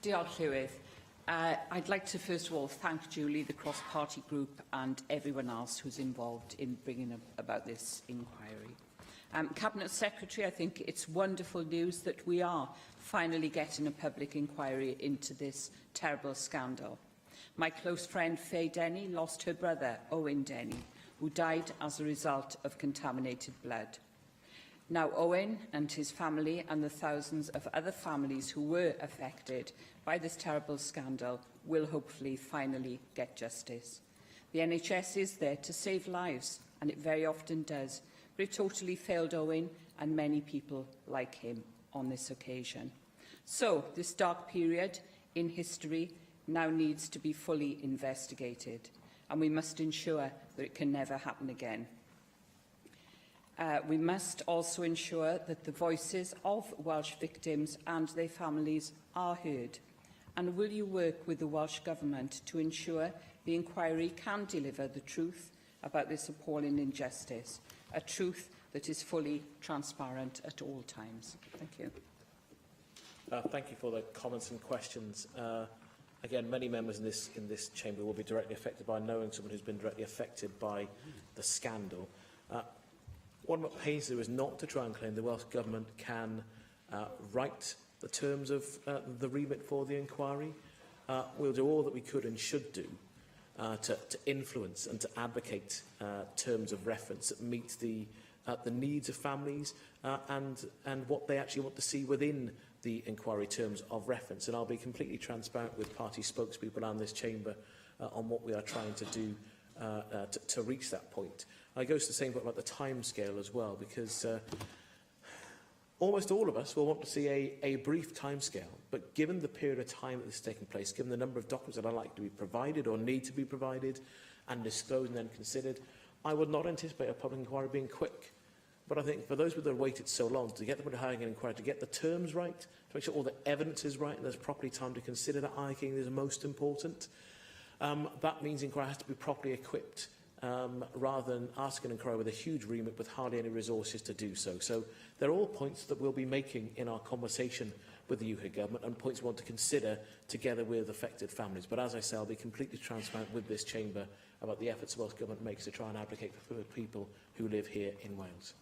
Diolch, Llywydd. I'd like to first of all thank Julie, the cross-party group and everyone else who's involved in bringing about this inquiry. Cabinet Secretary, I think it's wonderful news that we are finally getting a public inquiry into this terrible scandal. My close friend Faye Denny lost her brother, Owen Denny, who died as a result of contaminated blood. Now Owen and his family and the thousands of other families who were affected by this terrible scandal will hopefully finally get justice. The NHS is there to save lives, and it very often does, but it totally failed Owen and many people like him on this occasion. So this dark period in history now needs to be fully investigated, and we must ensure that it can never happen again. We must also ensure that the voices of Welsh victims and their families are heard. And will you work with the Welsh Government to ensure the inquiry can deliver the truth about this appalling injustice, a truth that is fully transparent at all times? Thank you. Thank you for the comments and questions. Again, many members in this chamber will be directly affected by knowing someone who's been directly affected by the scandal. What pains to do is not to try and claim the Welsh Government can write the terms of the remit for the inquiry. We'll do all that we could and should do to influence and to advocate terms of reference that meet the needs of families and what they actually want to see within the inquiry terms of reference. And I'll be completely transparent with party spokespeople and this chamber on what we are trying to do to reach that point. I goes to the same point about the timescale as well, because almost all of us will want to see a brief timescale. But given the period of time that this is taking place, given the number of documents that are likely to be provided or need to be provided and disclosed and then considered, I would not anticipate a public inquiry being quick. But I think for those that have waited so long, to get them to hiring an inquiry, to get the terms right, to make sure all the evidence is right and there's properly time to consider that, I think is most important. That means inquiry has to be properly equipped, rather than asking an inquiry with a huge remit with hardly any resources to do so. So they're all points that we'll be making in our conversation with the UK Government and points we want to consider together with affected families. But as I say, I'll be completely transparent with this chamber about the efforts the Welsh Government makes to try and advocate for people who live here in Wales.